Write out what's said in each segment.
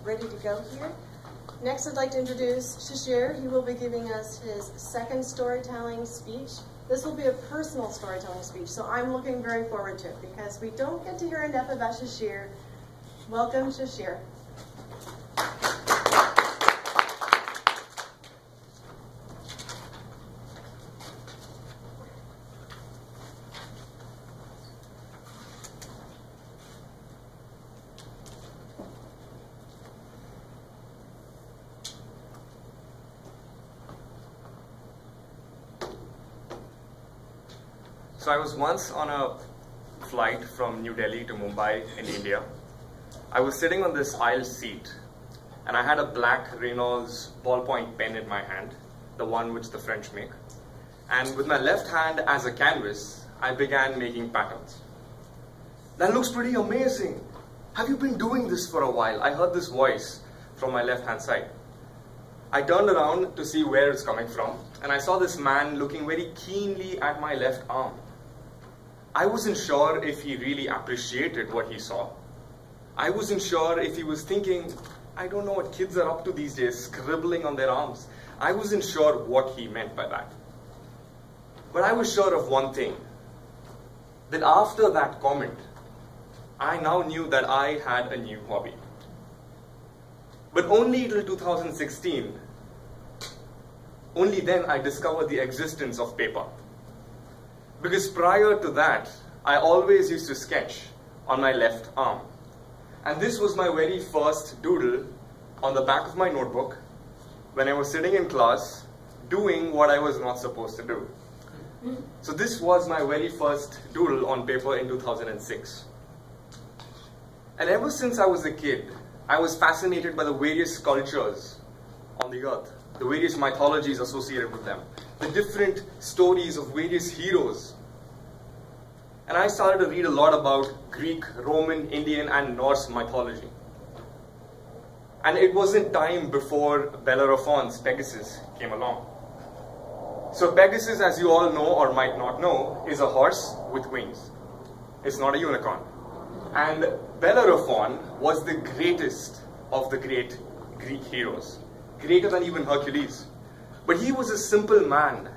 ready to go here. Next, I'd like to introduce Shashir. He will be giving us his second storytelling speech. This will be a personal storytelling speech, so I'm looking very forward to it because we don't get to hear enough about Shashir. Welcome, Shashir. So I was once on a flight from New Delhi to Mumbai in India. I was sitting on this aisle seat and I had a black Reynolds ballpoint pen in my hand, the one which the French make. And with my left hand as a canvas, I began making patterns. That looks pretty amazing. Have you been doing this for a while? I heard this voice from my left hand side. I turned around to see where it's coming from and I saw this man looking very keenly at my left arm. I wasn't sure if he really appreciated what he saw. I wasn't sure if he was thinking, I don't know what kids are up to these days, scribbling on their arms. I wasn't sure what he meant by that. But I was sure of one thing, that after that comment, I now knew that I had a new hobby. But only till 2016, only then I discovered the existence of paper. Because prior to that, I always used to sketch on my left arm. And this was my very first doodle on the back of my notebook when I was sitting in class doing what I was not supposed to do. So this was my very first doodle on paper in 2006. And ever since I was a kid, I was fascinated by the various cultures on the earth, the various mythologies associated with them, the different stories of various heroes. And I started to read a lot about Greek, Roman, Indian, and Norse mythology. And it wasn't time before Bellerophon's Pegasus came along. So Pegasus, as you all know or might not know, is a horse with wings. It's not a unicorn. And Bellerophon was the greatest of the great Greek heroes, greater than even Hercules. But he was a simple man.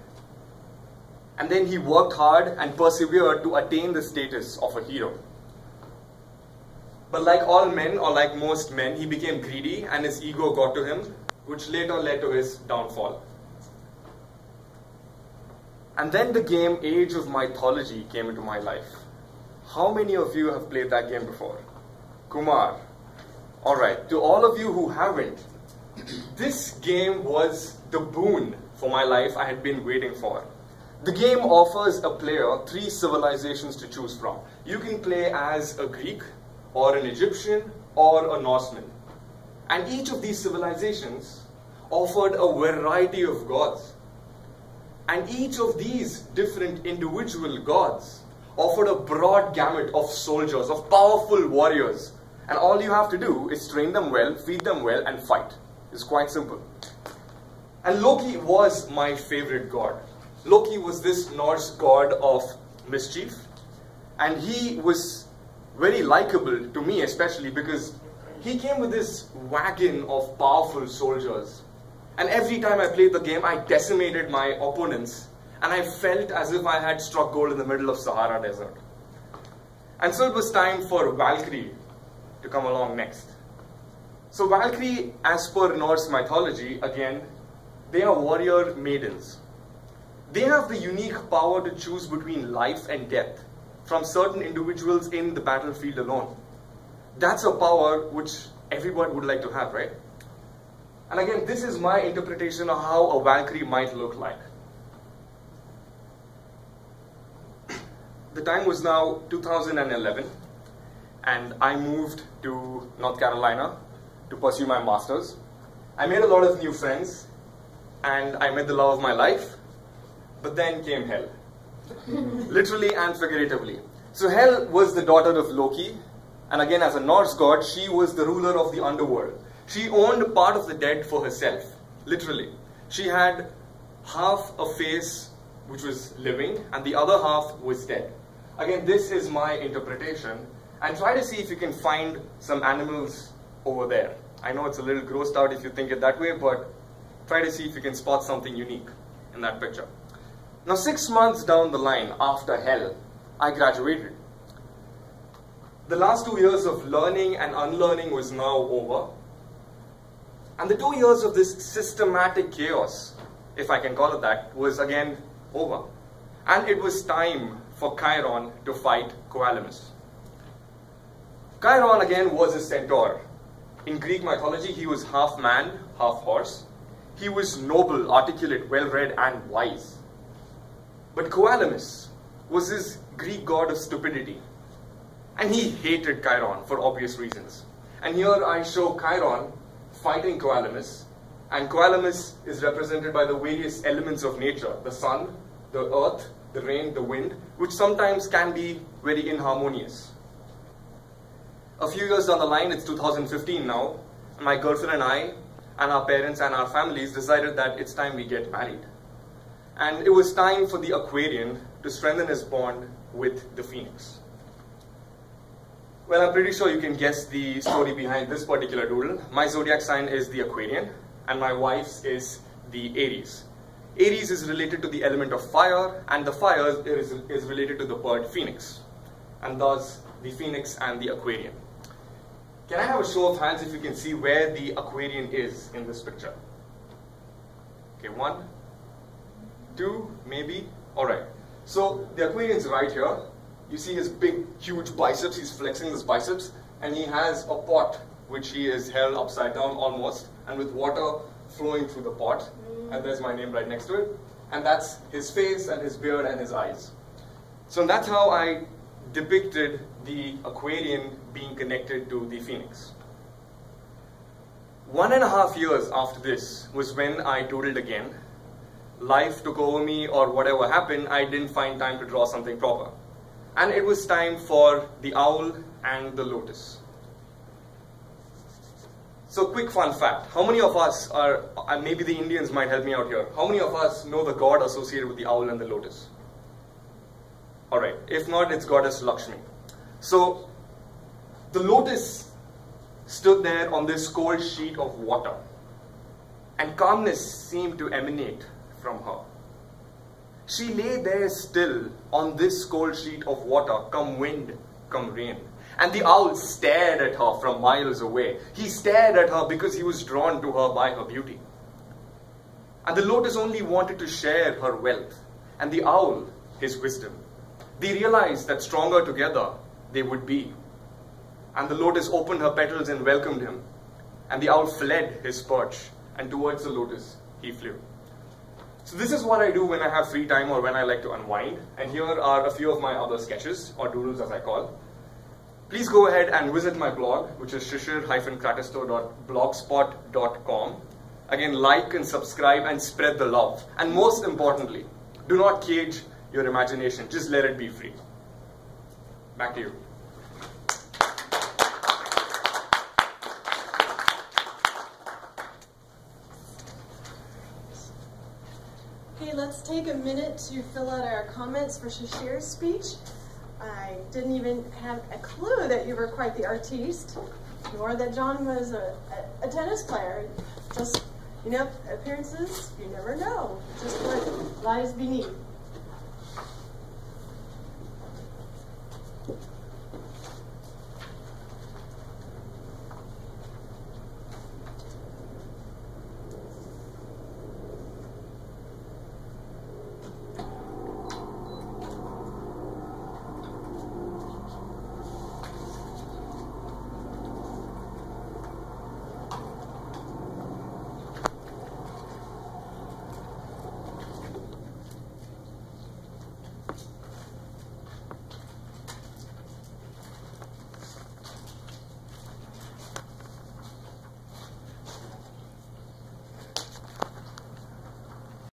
And then he worked hard and persevered to attain the status of a hero. But like all men, or like most men, he became greedy and his ego got to him, which later led to his downfall. And then the game Age of Mythology came into my life. How many of you have played that game before? Kumar. Alright, to all of you who haven't, this game was the boon for my life I had been waiting for. The game offers a player 3 civilizations to choose from. You can play as a Greek, or an Egyptian, or a Norseman. And each of these civilizations offered a variety of gods. And each of these different individual gods offered a broad gamut of soldiers, of powerful warriors. And all you have to do is train them well, feed them well, and fight. It's quite simple. And Loki was my favorite god. Loki was this Norse god of mischief, and he was very likable to me, especially because he came with this wagon of powerful soldiers. And every time I played the game, I decimated my opponents, and I felt as if I had struck gold in the middle of Sahara Desert. And so it was time for Valkyrie to come along next. So Valkyrie, as per Norse mythology, again, they are warrior maidens. They have the unique power to choose between life and death from certain individuals in the battlefield alone. That's a power which everyone would like to have, right? And again, this is my interpretation of how a Valkyrie might look like. The time was now 2011, and I moved to North Carolina to pursue my master's. I made a lot of new friends, and I met the love of my life. But then came Hel, literally and figuratively. So Hel was the daughter of Loki, and again as a Norse god, she was the ruler of the underworld. She owned part of the dead for herself, literally. She had half a face which was living, and the other half was dead. Again, this is my interpretation, and try to see if you can find some animals over there. I know it's a little grossed out if you think it that way, but try to see if you can spot something unique in that picture. Now 6 months down the line, after hell, I graduated. The last 2 years of learning and unlearning was now over. And the 2 years of this systematic chaos, if I can call it that, was again over. And it was time for Chiron to fight Coalamus. Chiron again was a centaur. In Greek mythology, he was half man, half horse. He was noble, articulate, well-read, and wise. But Coalamus was his Greek god of stupidity. And he hated Chiron for obvious reasons. And here I show Chiron fighting Coalamus. And Coalamus is represented by the various elements of nature. The sun, the earth, the rain, the wind, which sometimes can be very inharmonious. A few years down the line, it's 2015 now, and my girlfriend and I, and our parents and our families decided that it's time we get married. And it was time for the Aquarian to strengthen his bond with the Phoenix. Well, I'm pretty sure you can guess the story behind this particular doodle. My zodiac sign is the Aquarian, and my wife's is the Aries. Aries is related to the element of fire, and the fire is related to the bird Phoenix, and thus the Phoenix and the Aquarian. Can I have a show of hands if you can see where the Aquarian is in this picture? Okay, 1, 2, maybe. Alright, so the Aquarian's right here. You see his big, huge biceps. He's flexing his biceps, and he has a pot which he is held upside down almost, and with water flowing through the pot. And there's my name right next to it. And that's his face and his beard and his eyes. So that's how I depicted the Aquarian being connected to the Phoenix. 1.5 years after this was when I doodled again. Life took over me, or whatever happened, I didn't find time to draw something proper. And it was time for the owl and the lotus. So quick fun fact, how many of us are, and maybe the Indians might help me out here, how many of us know the god associated with the owl and the lotus? Alright, if not, it's goddess Lakshmi. So the lotus stood there on this cold sheet of water, and calmness seemed to emanate from her. She lay there still on this cold sheet of water, come wind, come rain. And the owl stared at her from miles away. He stared at her because he was drawn to her by her beauty. And the lotus only wanted to share her wealth, and the owl his wisdom. They realized that stronger together they would be. And the lotus opened her petals and welcomed him. And the owl fled his perch, and towards the lotus he flew. So this is what I do when I have free time or when I like to unwind. And here are a few of my other sketches, or doodles as I call. Please go ahead and visit my blog, which is shishir-kratisto.blogspot.com. Again, like and subscribe and spread the love. And most importantly, do not cage your imagination. Just let it be free. Back to you. Okay, let's take a minute to fill out our comments for Shishir's speech. I didn't even have a clue that you were quite the artiste, nor that John was a tennis player. Just, you know, appearances, you never know. Just what lies beneath.